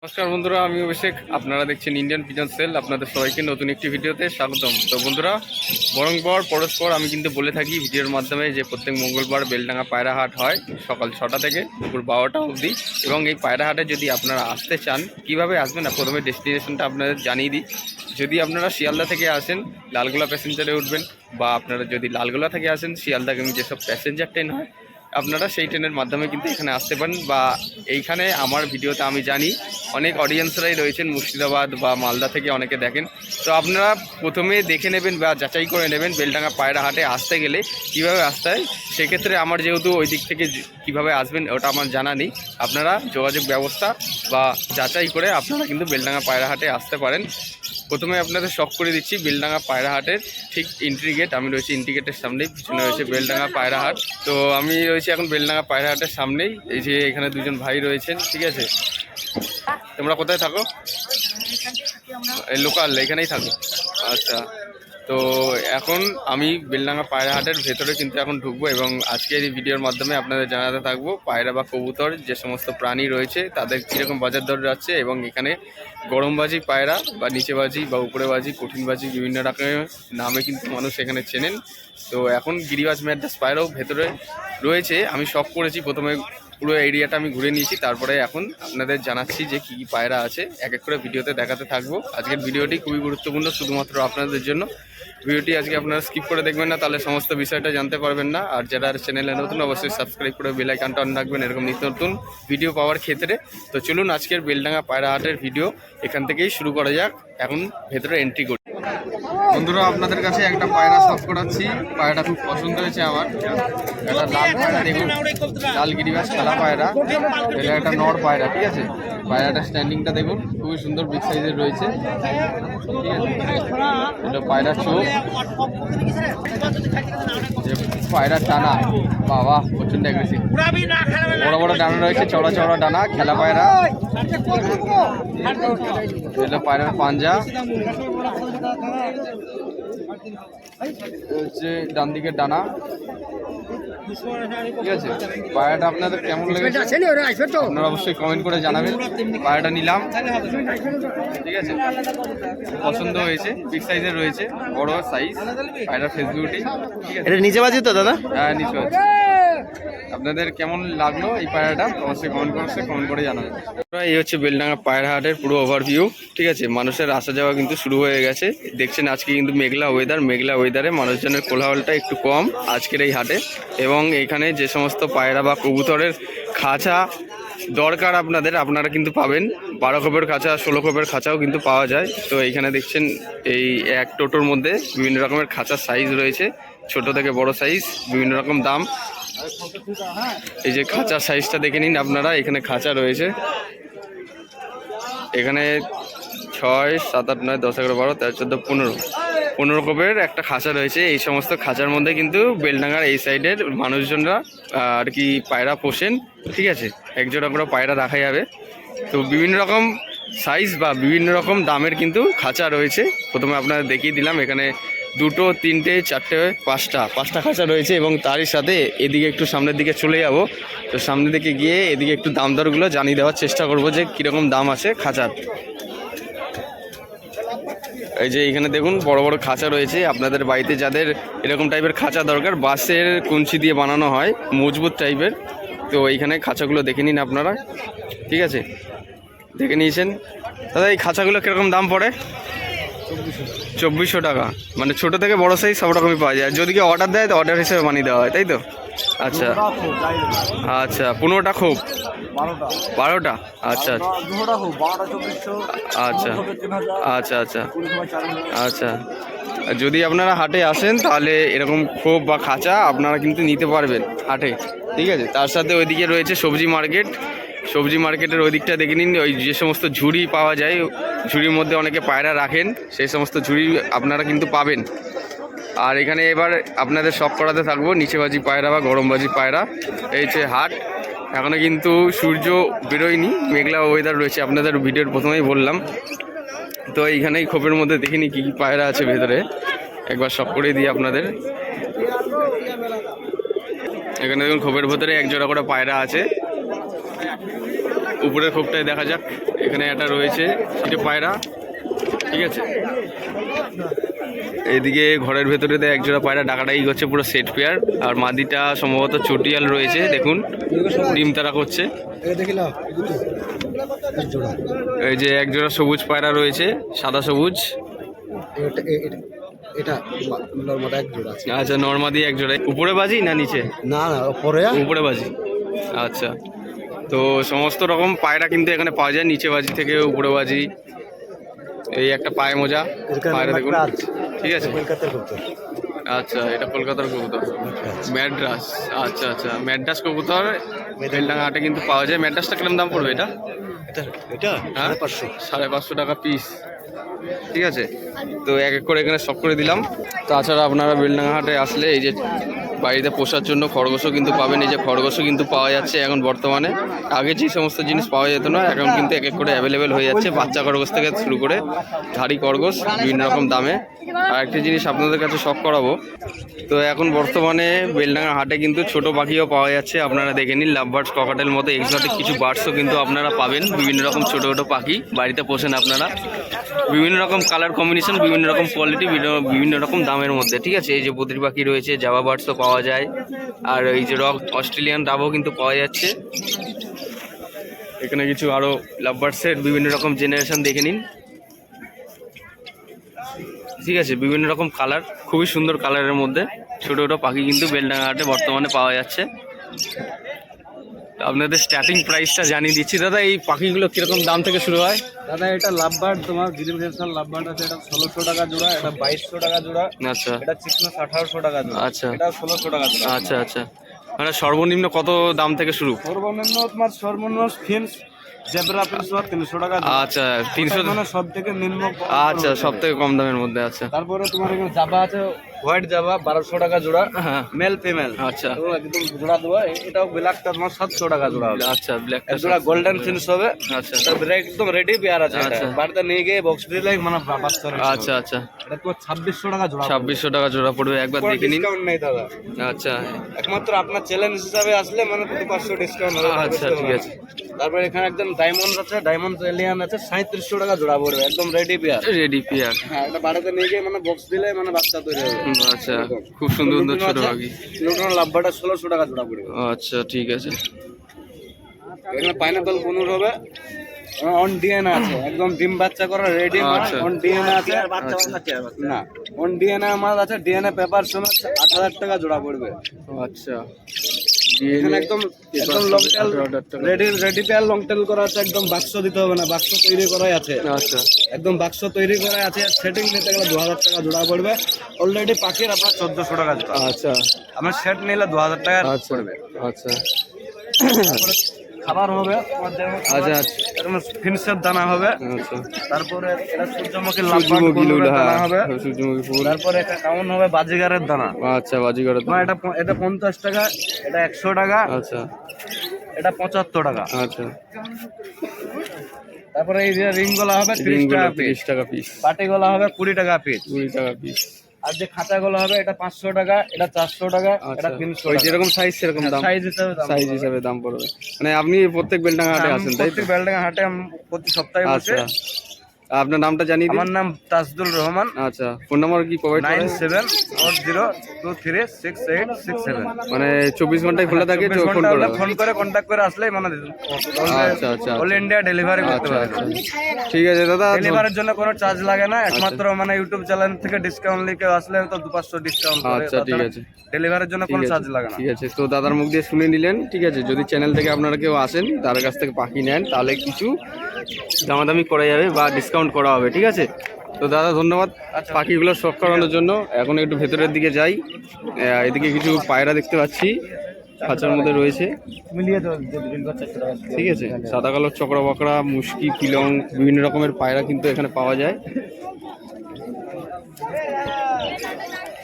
নমস্কার বন্ধুরা, আমি অভিষেক। আপনারা দেখছেন ইন্ডিয়ান পিজন সেল। আপনাদের সবাইকে নতুন একটি ভিডিওতে স্বাগতম। তো বন্ধুরা, পরস্পর আমি কিন্তু বলে থাকি ভিডিওর মাধ্যমে যে প্রত্যেক মঙ্গলবার বেলডাঙ্গা পায়রা হাট হয় সকাল 6টা থেকে দুপুর 12টা অবধি। এবং এই পায়রা হাটে যদি আপনারা আসতে চান, কিভাবে আসবেন না, প্রথমে ডেস্টিনেশনটা আপনাদের জানিয়ে দিই। যদি আপনারা শিয়ালদা থেকে আসেন, লালগোলা প্যাসেঞ্জারে উঠবেন, বা আপনারা যদি লালগোলা থেকে আসেন, শিয়ালদাগামী যেসব প্যাসেঞ্জার ট্রেন হয় আপনারা সেই ট্রেনের মাধ্যমে কিন্তু এখানে আসতে পারেন। বা এইখানে আমার ভিডিওতে আমি জানি অনেক অডিয়েন্সরাই রয়েছেন মুর্শিদাবাদ বা মালদা থেকে অনেকে দেখেন। তো আপনারা প্রথমে দেখে নেবেন বা যাচাই করে নেবেন বেলডাঙ্গা পায়রা হাটে আসতে গেলে কীভাবে আসতে হয়। সেক্ষেত্রে আমার যেহেতু ওই দিক থেকে কীভাবে আসবেন ওটা আমার জানা নেই, আপনারা যোগাযোগ ব্যবস্থা বা যাচাই করে আপনারা কিন্তু বেলডাঙ্গা পায়রা হাটে আসতে পারেন। প্রথমে আপনাদের শখ করে দিচ্ছি বেলডাঙ্গা পায়রা হাটের ঠিক এন্ট্রি গেট। আমি রয়েছি এন্ট্রি গেটের সামনেই, পিছনে রয়েছে বেলডাঙ্গা পায়রা হাট। তো আমি রয়েছি এখন বেলডাঙ্গা পায়রা হাটের সামনেই। এই যে এখানে দুজন ভাই রয়েছেন, ঠিক আছে। তোমরা কোথায় থাকো? এই লোকাল এখানেই থাকো, আচ্ছা। তো এখন আমি বেলডাঙ্গা পায়রা হাটের ভেতরে কিন্তু এখন ঢুকবো, এবং আজকের এই ভিডিওর মাধ্যমে আপনাদের জানাতে থাকবো পায়রা বা কবুতর যে সমস্ত প্রাণী রয়েছে তাদের কীরকম বাজার দর যাচ্ছে। এবং এখানে গরমবাজি পায়রা বা নিচেবাজি বা উপরেবাজি, কঠিনবাজি, বিভিন্ন রকমের নামে কিন্তু মানুষ এখানে চেনেন। তো এখন গিরিবাজ ম্যাড্রাস পায়রাও ভেতরে রয়েছে। আমি শখ করেছি, প্রথমে পুরো এরিয়াটা আমি ঘুরে নিয়েছি, তারপরে এখন আপনাদের জানাচ্ছি যে কী কী পায়রা আছে এক এক করে ভিডিওতে দেখাতে থাকবো। আজকের ভিডিওটি খুবই গুরুত্বপূর্ণ শুধুমাত্র আপনাদের জন্য। ভিডিওটি আজকে আপনারা স্কিপ করে দেখবেন না, তাহলে সমস্ত বিষয়টা জানতে পারবেন না। আর যারা চ্যানেলে নতুন অবশ্যই সাবস্ক্রাইব করে বেল আইকনটা অন রাখবেন এরকম নিত্য নতুন ভিডিও পাওয়ার ক্ষেত্রে। তো চলুন আজকের বেলডাঙ্গা পায়রা হাটের ভিডিও এখান থেকেই শুরু করা যাক। এখন ভেতরে এন্ট্রি করি। বন্ধুরা, আপনাদের কাছে একটা পায়রা শখ করাচ্ছি। পায়রাটা খুব পছন্দ হয়েছে আমার। একটা লাল পায়রা দেখুন, লাল গিরিবাজ খেলা পায়রা। এটা একটা নর পায়রা, ঠিক আছে। পায়রাটা স্ট্যান্ডিংটা দেখুন, খুবই সুন্দর, বিগ সাইজের রয়েছে, ঠিক আছে। এটা পায়রার চোখ, পায়রার ডানা, বাবা প্রচন্ড অ্যাগ্রেসিভ, বড় বড় ডানা রয়েছে, চড়া চড়া ডানা, খেলা পায়রা। এটা পায়রার পাঞ্জা হচ্ছে ডান দিকের ডানা, ঠিক আছে। পায়রাটা আপনাদের কেমন লেগেছে আপনারা অবশ্যই কমেন্ট করে জানাবেন। পায়রাটা নিলাম, ঠিক আছে, পছন্দ হয়েছে, বিগ সাইজের রয়েছে, বড় সাইজ পায়রার ফেস বিউটি, ঠিক আছে। এটা নিচে বাজি তো দাদা? হ্যাঁ, নিচে বাজি। আপনাদের কেমন লাগলো এই পায়রাটা অবশ্যই কমেন্ট করে জানাবেন। এই হচ্ছে বেলডাঙ্গা পায়রা হাটের পুরো ওভারভিউ, ঠিক আছে। মানুষের আসা যাওয়া কিন্তু শুরু হয়ে গেছে। দেখছেন আজকে কিন্তু মেঘলা ওয়েদারে মানুষজনের কোলাহলটা একটু কম আজকের এই হাটে। এবং এখানে যে সমস্ত পায়রা বা কবুতরের খাঁচা দরকার আপনারা কিন্তু পাবেন। 12 খোপের খাঁচা, 16 খোপের খাঁচাও কিন্তু পাওয়া যায়। তো এইখানে দেখছেন এই এক টোটোর মধ্যে বিভিন্ন রকমের খাঁচার সাইজ রয়েছে, ছোট থেকে বড় সাইজ, বিভিন্ন রকম দাম। এই যে খাঁচার সাইজটা দেখে নিন আপনারা, এখানে খাঁচা রয়েছে, এখানে 6, 7, 8, 9, 10, 11, 12, 13, 14, 15 কোপের একটা খাঁচা রয়েছে। এই সমস্ত খাঁচার মধ্যে কিন্তু বেলডাঙ্গার এই সাইডের মানুষজনরা আর কি পায়রা পোষেন, ঠিক আছে। একজোড়া করে পায়রা রাখা যাবে। তো বিভিন্ন রকম সাইজ বা বিভিন্ন রকম দামের কিন্তু খাঁচা রয়েছে। প্রথমে আপনাদের দেখিয়ে দিলাম, এখানে 2, 3, 4, 5টা খাঁচা রয়েছে। এবং তারই সাথে এদিকে একটু সামনের দিকে চলে যাব। তো সামনের দিকে গিয়ে এদিকে একটু দাম দরগুলো জানিয়ে দেওয়ার চেষ্টা করব যে কীরকম দাম আছে খাঁচার। এই যে এখানে দেখুন বড় বড় খাঁচা রয়েছে। আপনাদের বাড়িতে যাদের এরকম টাইপের খাঁচা দরকার, বাঁশের কুঞ্চি দিয়ে বানানো হয়, মজবুত টাইপের, তো এইখানে খাঁচাগুলো দেখে নিন আপনারা, ঠিক আছে। দেখে নিয়েছেন দাদা, এই খাঁচাগুলো কীরকম দাম পড়ে? 2400 টাকা, মানে ছোটো থেকে বড়ো সাইজ সব রকমই পাওয়া যায়। যদি কেউ অর্ডার দেয় তো অর্ডার হিসেবে বানিয়ে দেওয়া হয়, তাই তো? আচ্ছা আচ্ছা, 15টা খোপ, 12টা, আচ্ছা আচ্ছা আচ্ছা আচ্ছা আচ্ছা। যদি আপনারা হাটে আসেন তাহলে এরকম খোপ বা খাঁচা আপনারা কিন্তু নিতে পারবেন হাটে, ঠিক আছে। তার সাথে ওইদিকে রয়েছে সবজি মার্কেটের ওই দিকটা দেখে নিন। ওই যে সমস্ত ঝুড়ি পাওয়া যায়, ঝুড়ির মধ্যে অনেকে পায়রা রাখেন, সেই সমস্ত ঝুড়ি আপনারা কিন্তু পাবেন। আর এখানে এবার আপনাদের শখ করাতে থাকবো নিচেবাজি পায়রা বা গরমবাজি পায়রা। এই হচ্ছে হাট, এখনও কিন্তু সূর্য বেরোয়নি, মেঘলা ওয়েদার রয়েছে, আপনাদের ভিডিওর প্রথমেই বললাম। তো এইখানেই খোপের মধ্যে দেখিনি কী কী পায়রা আছে ভেতরে, একবার শখ করে দিই আপনাদের। এখানে দেখুন খোপের ভেতরে এক জোড়া করে পায়রা আছে। উপরের খোপটায় দেখা যাক, এখানে একটা রয়েছে চিটে পায়রা, ঠিক আছে। এইদিকে ঘরের ভেতরে এক জোড়া পায়রা ডাকাডাকি করছে, পুরো সেট পেয়ার। আর মাদিটা সম্ভবত চটিয়াল রয়েছে, দেখুন ডিম তারা করছে। এই যে এক জোড়া সবুজ পায়রা রয়েছে, সাদা সবুজ। আচ্ছা, নর্মাদি এক জোড়া। উপরে বাজি না নিচে? না না, উপরে বাজি। আচ্ছা, তো সমস্ত রকম পায়রা কিন্তু এখানে পাওয়া যায়, নিচে বাজি থেকে উপরে বাজি। এই একটা পায়ে মোজা পায়রা দেখুন, ঠিক আছে। আচ্ছা, এটা কলকাতার কবুতর ম্যাড্রাস। আচ্ছা আচ্ছা, ম্যাড্রাস কবুতর বেলডাঙ্গা হাটে কিন্তু পাওয়া যায়। ম্যাড্রাসটা কিরকম দাম পড়বে এটা? হ্যাঁ, 550 টাকা পিস, ঠিক আছে। তো এক এক করে এখানে সব করে দিলাম। তাছাড়া আপনারা বেলডাঙ্গা হাটে আসলে এই যে বাড়িতে পোষার জন্য খরগোশও কিন্তু পাবেন। এই যে খরগোশও কিন্তু পাওয়া যাচ্ছে এখন বর্তমানে। আগে যে সমস্ত জিনিস পাওয়া যেত না, এখন কিন্তু এক এক করে অ্যাভেলেবেল হয়ে যাচ্ছে। বাচ্চা খরগোশ থেকে শুরু করে ধাড়ি খরগোশ বিভিন্ন রকম দামে। আর একটা জিনিস আপনাদের কাছে শখ করাবো, তো এখন বর্তমানে বেলডাঙ্গা হাটে কিন্তু ছোট পাখিও পাওয়া যাচ্ছে। আপনারা দেখে নিন, লাভ বার্ডস, ককাটেল মতো এক্সোটিক কিছু বার্ডসও কিন্তু আপনারা পাবেন। বিভিন্ন রকম ছোট ছোট পাখি বাড়িতে পোষেন আপনারা, বিভিন্ন রকম কালার কম্বিনেশন, বিভিন্ন রকম কোয়ালিটি, বিভিন্ন রকম দামের মধ্যে, ঠিক আছে। এই যে বদ্রি পাখি রয়েছে, জাভা বার্ডসও পাওয়া যায়। আর এই যে রক অস্ট্রেলিয়ান ডাবও কিন্তু পাওয়া যাচ্ছে। এখানে কিছু আরও লাভ বার্ডসের বিভিন্ন রকম জেনারেশন দেখে নিন, ঠিক আছে। বিভিন্ন রকম কালার, খুবই সুন্দর কালারের মধ্যে ছোটো ছোটো পাখি কিন্তু বেলডাঙ্গা হাটে বর্তমানে পাওয়া যাচ্ছে। আপনাদের স্টার্টিং প্রাইসটা জানিয়ে দিচ্ছি। দাদা, এই পাখিগুলো কীরকম দাম থেকে শুরু হয়? দাদা, এটা লাভবার্ড, তোমার গ্রিন লাভবার্ড আছে, এটা 1600 টাকা জোড়া, এটা 2200 টাকা জোড়া। আচ্ছা, এটা চিকন 1800 টাকা জোড়া। আচ্ছা, এটা 1600 টাকা জোড়া। আচ্ছা আচ্ছা, মানে সর্বনিম্ন কত দাম থেকে শুরু? সর্বনিম্ন ফিন্স জেব্রা ফিন্স 300 টাকা। আচ্ছা, 300 মানে সব থেকে নিম্ন। আচ্ছা, সব থেকে কম দামের মধ্যে। আচ্ছা, তারপরে তোমার এখানে জাভা আছে, হোয়াইট জাভা 1200 টাকা জোড়া, হ্যাঁ, মেল ফিমেল। আচ্ছা, তো একদম জোড়া দেওয়া। এটাও ব্ল্যাকটা তোমার 700 টাকা জোড়া হবে। আচ্ছা, ব্ল্যাকটা জোড়া গোল্ডেন ফিন্স হবে। আচ্ছা, একদম রেডি পেয়ার আছে। আচ্ছা, বাড়িতে নিয়ে গিয়ে বক্স দিলে মানে বাচ্চা। আচ্ছা আচ্ছা, এটা তো 2600 টাকা জোড়া। 2600 টাকা জোড়া পড়বে, একবার দেখে নিন। ডিসকাউন্ট নেই দাদা। আচ্ছা, একমাত্র আপনার চ্যালেঞ্জ হিসাবে আসলে মানে 500 ডিসকাউন্ট হবে। আচ্ছা, ঠিক আছে। তারপরে এখানে একদম ডায়মন্ড আছে, ডায়মন্ড এলিয়ান আছে, 3700 টাকা জোড়া পড়বে, একদম রেডি পেয়ার। রেডি পেয়ার, হ্যাঁ, এটা বাড়িতে নিয়ে গিয়ে মানে বক্স দিলে মানে বাচ্চা তৈরি হবে। আচ্ছা, খুব সুন্দর সুন্দর ছোট পাখি। লুটন লাভবাটা 1600 টাকা জোড়া পড়বে। আচ্ছা, ঠিক আছে। এখানে পাইনাপল পনুর হবে, অন ডিএনএ আছে, একদম ডিম বাচ্চা করা রেডি মাল। আচ্ছা। অন ডিএনএ আছে, না অন ডিএনএ মাল আছে। ডিএনএ পেপার সমেত 8000 টাকা জোড়া পড়বে। আচ্ছা, এখানে একদম long tail ready pair long tail করা আছে, একদম বাক্স দিতে হবে না, বাক্স তৈরি করাই আছে। আচ্ছা, একদম বাক্স তৈরি করাই আছে। সেটিং নিতে গেলে 2000 টাকা জোড়া পড়বে। অলরেডি পাখির আপনার 1400 টাকা জোড়া। আচ্ছা, আমার সেট নিলে 2000 টাকা আচ্ছা, পড়বে। আচ্ছা, তারপরে খাবার হবে, আচ্ছা, ফিনিশের দানা হবে। আচ্ছা, তারপরে এটা সূর্যমুখী সূর্যমুখী লুলা, দানা হবে। সূর্যমুখী ফুল। তারপরে এটা কাউন হবে বাজিগারের দানা। আচ্ছা, বাজিগর। তোমার এটা 50 টাকা, এটা 100 টাকা, আচ্ছা, এটা 75 টাকা। আচ্ছা, তারপরে এই যে রিং গলা হবে 30 টাকা পিস, 30 টাকা পিস। পাটি গলা হবে 20 টাকা পিস। 20 টাকা পিস। আর যে খাঁচা গলা হবে এটা 500 টাকা, এটা 400 টাকা, এটা 300 ওই টাকা। যেরকম সাইজ সেরকম দাম, সাইজ হিসাবে দাম সাইজ পড়বে। হিসাবে দাম পড়বে। মানে আপনি প্রত্যেক বেলডাঙ্গা হাটে আসেন, তাই তো? প্রত্যেক বেলডাঙ্গা হাটে আমি প্রতি সপ্তাহে বসে। আচ্ছা, আপনার নামটা জানিয়ে দিন। আমার নাম তাজদুল রহমান। আচ্ছা, ফোন নাম্বার কি প্রোভাইড করেন? 9740236867। মানে 24 ঘন্টায় খোলা থাকে, ফোন করে? ফোন করে কন্ট্যাক্ট করে আসলেই মানে আচ্ছা, আচ্ছা, অল ইন্ডিয়া ডেলিভারি করতে আচ্ছা, পারবে। আচ্ছা, ঠিক আছে দাদা। ডেলিভারির জন্য কোনো চার্জ লাগে না, একমাত্র মানে ইউটিউব চ্যানেল থেকে ডিসকাউন্ট লিখে আসলে তো 200 ডিসকাউন্ট করে। আচ্ছা, ঠিক আছে, ডেলিভারির জন্য কোনো চার্জ লাগে না। ঠিক আছে। তো দাদার মুখ দিয়ে শুনে নিলেন, ঠিক আছে। যদি চ্যানেল থেকে আপনারা কেউ আসেন, তার কাছ থেকে পাখি নেন, তাহলে কিছু দামাদামি করা যাবে বা ডিসকাউন্ট করা হবে, ঠিক আছে। তো দাদা, ধন্যবাদ পাখিগুলো শখ করানোর জন্য। এখন একটু ভেতরের দিকে যাই। এদিকে কিছু পায়রা দেখতে পাচ্ছি, খাঁচার মধ্যে রয়েছে, ঠিক আছে। সাদা কালো চকরা বকরা, মুশকি, পিলং, বিভিন্ন রকমের পায়রা কিন্তু এখানে পাওয়া যায়,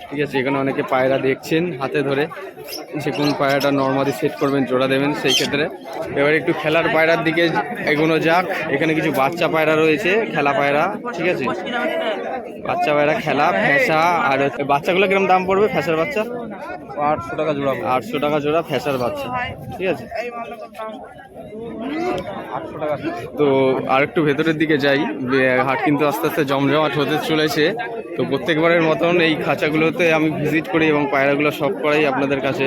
ঠিক আছে। এখানে অনেকে পায়রা দেখছেন হাতে ধরে। যে কোন পায়রাটা নর্মালি সেট করবেন, জোড়া দেবেন সেই ক্ষেত্রে। এবার একটু খেলার পায়রার দিকে এগোনো যাক। এখানে কিছু বাচ্চা পায়রা রয়েছে, খেলা পায়রা, ঠিক আছে। বাচ্চা পায়রা খেলা ফ্যাসা। আর বাচ্চাগুলো কিরকম দাম পড়বে? ফ্যাসার বাচ্চা 800 টাকা জোড়া। 800 টাকা জোড়া ফ্যাসার বাচ্চা, ঠিক আছে। 800 টাকা। তো আর একটু ভেতরের দিকে যাই। হাট কিন্তু আস্তে আস্তে জমজমাট হতে চলেছে। তো প্রত্যেকবারের মতন এই খাঁচাগুলোতে আমি ভিজিট করি এবং পায়রাগুলো সব করাই আপনাদের কাছে।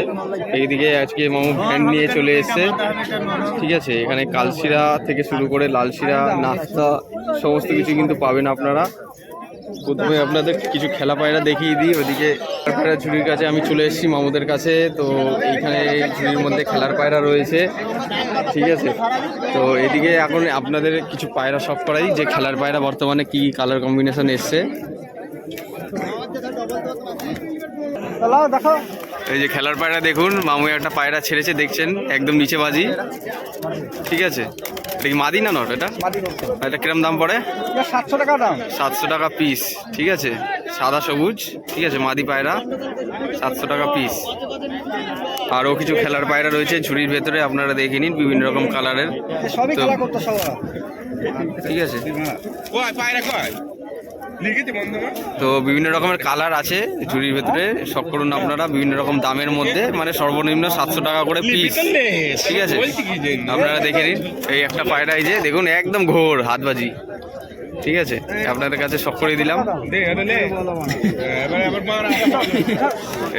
এইদিকে আজকে মামু ভ্যান নিয়ে চলে এসেছে, ঠিক আছে। এখানে কালশিরা থেকে শুরু করে লালশিরা, নাস্তা সমস্ত কিছু কিন্তু পাবেন আপনারা। প্রথমে আপনাদের কিছু খেলা পায়রা দেখিয়ে দিই। ওদিকে পায়রা ঝুড়ির কাছে আমি চলে এসেছি মামুদের কাছে। তো এইখানে ঝুড়ির মধ্যে খেলার পায়রা রয়েছে, ঠিক আছে। তো এদিকে এখন আপনাদের কিছু পায়রা সব করাই, যে খেলার পায়রা বর্তমানে কি কালার কম্বিনেশন এসছে। দেখো এই যে খেলার পায়রা দেখুন, মামু একটা পায়রা ছেড়েছে, দেখছেন একদম নিচে বাজি, ঠিক আছে। এটা কি মাদি না নট? এটা কিরম দাম পড়ে? 700 টাকা দাম। 700 টাকা পিস, ঠিক আছে। সাদা সবুজ, ঠিক আছে, মাদি পায়রা 700 টাকা পিস। আরও কিছু খেলার পায়রা রয়েছে ঝুড়ির ভেতরে, আপনারা দেখে নিন বিভিন্ন রকম কালারের, সবই খেলা করতে সব, ঠিক আছে। তো বিভিন্ন রকমের কালার আছে ঝুড়ির ভেতরে, সব করুন আপনারা বিভিন্ন রকম দামের মধ্যে, মানে সর্বনিম্ন 700 টাকা করে পিস, ঠিক আছে। আপনারা দেখে নিন। এই একটা পায়রা, এই যে দেখুন একদম ঘোর হাতবাজি, ঠিক আছে। আপনাদের কাছে শখ করে দিলাম।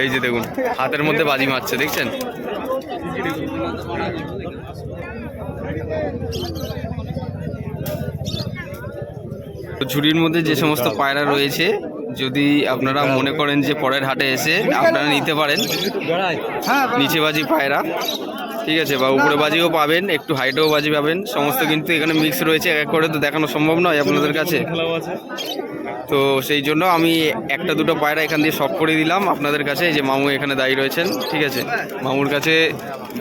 এই যে দেখুন হাতের মধ্যে বাজি মারছে, দেখছেন। ঝুড়ির মধ্যে যে সমস্ত পায়রা রয়েছে, যদি আপনারা মনে করেন যে পরের হাটে এসে আপনারা নিতে পারেন, নিচে বাজি পায়রা, ঠিক আছে, বা উপরে বাজিও পাবেন, একটু হাইটেও বাজি পাবেন, সমস্ত কিন্তু এখানে মিক্স রয়েছে। এক এক করে তো দেখানো সম্ভব নয় আপনাদের কাছে। তো সেই জন্য আমি একটা দুটো পায়রা এখান দিয়ে শখ করে দিলাম আপনাদের কাছে। এই যে মামু এখানে দাঁড়িয়ে রয়েছেন, ঠিক আছে। মামুর কাছে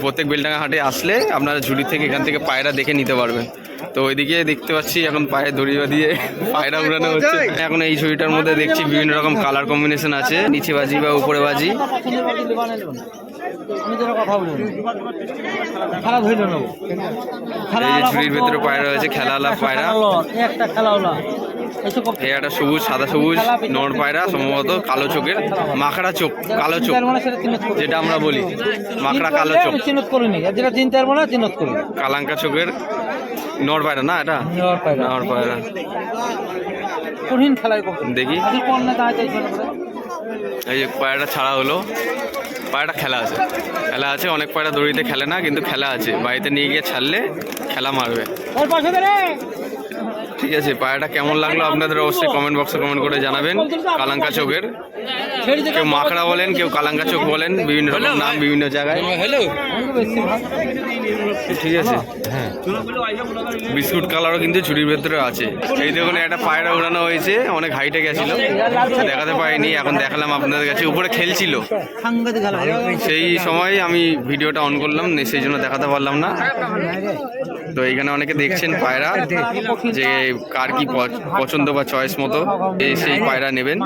প্রত্যেক বেলডাঙ্গা হাটে আসলে আপনারা ঝুড়ি থেকে এখান থেকে পায়রা দেখে নিতে পারবেন। তো ওইদিকে দেখতে পাচ্ছি এখন পায়ে দড়ি দিয়ে পায়রা উড়ানো হচ্ছে। এখন এই ছবিটার মধ্যে দেখছি বিভিন্ন রকম কালার কম্বিনেশন আছে, নিচে বাজি বা উপরে বাজি। এই যে ঝুড়ির ভেতরে পায়রা রয়েছে, খেলাওয়ালা পায়রা। এই একটা সবুজ, সাদা সবুজ নর পায়রা, সম্ভবত কালো চোখের, মাকড়া চোখ, কালো চোখ যেটা আমরা বলি, মাকড়া কালো চোখ, কালাঙ্কা চোখের নর পায়রা না, এটা নর পায়রা। দেখি এই যে পায়রাটা ছাড়া হলো, পায়রাটা খেলা আছে, অনেক পায়রা দড়িতে খেলে না, কিন্তু খেলা আছে। বাড়িতে নিয়ে গিয়ে ছাড়লে খেলা মারবে, ঠিক আছে। পায়রাটা কেমন লাগলো আপনাদের অবশ্যই কমেন্ট বক্সে কমেন্ট করে জানাবেন। কালাঙ্কা চোখের, কেউ মাকড়া বলেন, কেউ কালাঙ্কা চোখ বলেন, বিভিন্ন রকম নাম বিভিন্ন জায়গায়, ঠিক আছে। বিস্কুট কালারও কিন্তু ঝুড়ির ভেতরে আছে। এই দেখুন একটা পায়রা উড়ানো হয়েছে, অনেক হাইটে গেছিল, দেখাতে পারিনি, এখন দেখালাম আপনাদের কাছে। উপরে খেলছিল, সেই সময় আমি ভিডিওটা অন করলাম, সেই জন্য দেখাতে পারলাম না। তো এইখানে অনেকে দেখছেন পায়রা, যে কার কি পছন্দ বা চয়েস মতো সেই পায়রা নেবেন।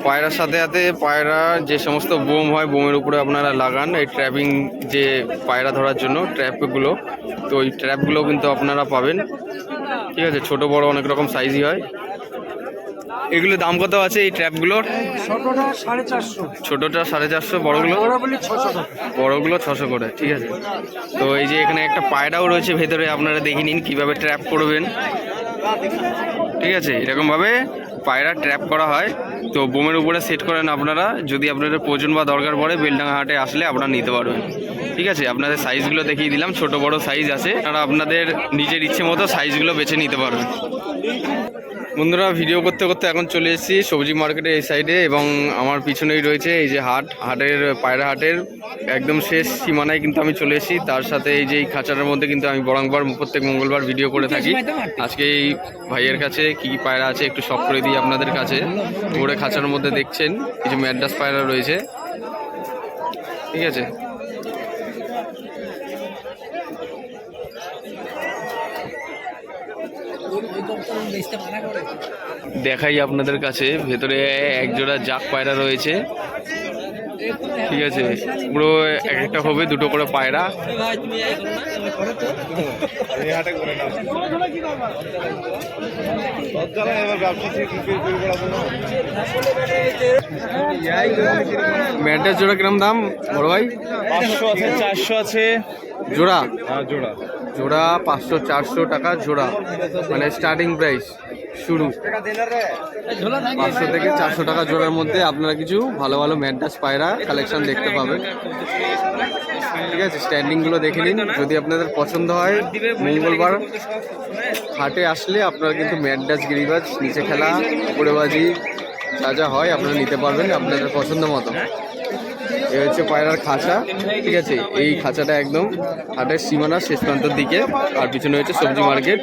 পায়রার সাথে সাথে পায়রা যে সমস্ত বোম হয়, বোমের উপরে আপনারা লাগান এই ট্র্যাপিং, যে পায়রা ধরার জন্য ট্র্যাপগুলো, তো ওই ট্র্যাপগুলো কিন্তু আপনারা পাবেন, ঠিক আছে। ছোট বড় অনেক রকম সাইজই হয়। এগুলো দাম কত আছে এই ট্র্যাপগুলোর? ছোটটা 450, বড়গুলো 600 করে, ঠিক আছে। তো এই যে এখানে একটা পায়রাও রয়েছে ভেতরে, আপনারা দেখে নিন কীভাবে ট্র্যাপ করবেন, ঠিক আছে। এরকমভাবে পায়রা ট্র্যাপ করা হয়। তো বোমের উপরে সেট করেন আপনারা, যদি আপনাদের প্রয়োজন বা দরকার পড়ে বেলডাঙ্গা হাটে আসলে আপনারা নিতে পারবেন, ঠিক আছে। আপনাদের সাইজগুলো দেখিয়ে দিলাম, ছোট বড় সাইজ আছে, আপনারা আপনাদের নিজের ইচ্ছে মতো সাইজগুলো বেছে নিতে পারবেন। বন্ধুরা, ভিডিও করতে করতে এখন চলে এসেছি সবজি মার্কেটের এই সাইডে, এবং আমার পিছনেই রয়েছে এই যে হাটের পায়রা হাটের একদম শেষ সীমানায় কিন্তু আমি চলে এসেছি। তার সাথে এই যে এই খাঁচাটার মধ্যে কিন্তু আমি বরংবার প্রত্যেক মঙ্গলবার ভিডিও করে থাকি। আজকে এই ভাইয়ের কাছে কী কী পায়রা আছে একটু শখ করে দিই আপনাদের কাছে। পুরো খাঁচার মধ্যে দেখছেন কিছু ম্যাড্রাস পায়রা রয়েছে, ঠিক আছে। দেখাই আপনাদের কাছে, ভেতরে এক জোড়া জাক পায়রা রয়েছে, ঠিক আছে। পুরো এক একটা হবে 2টো করে পায়রা। ম্যাডাস জোড়া কিরম দাম বড় ভাই? 500 আছে, 400 আছে জোড়া? জোড়া। জোড়া 500-400 টাকা জোড়া, মানে স্টার্টিং প্রাইস শুরু 500 থেকে 400 টাকা জোড়ার মধ্যে আপনারা কিছু ভালো ভালো ম্যাডাস পায়রা কালেকশন দেখতে পাবেন, ঠিক আছে। স্ট্যান্ডিংগুলো দেখে নিন, যদি আপনাদের পছন্দ হয় মঙ্গলবার হাটে আসলে আপনারা কিন্তু ম্যাডাস, গিরিবাজ, নিচে খেলা, উপরেবাজি যা যা হয় আপনারা নিতে পারবেন আপনাদের পছন্দ মতো। এই হচ্ছে পায়রার খাঁচা, ঠিক আছে। এই খাঁচাটা একদম হাটের সীমানা শেষ প্রান্তের দিকে, আর পিছনে হচ্ছে সবজি মার্কেট।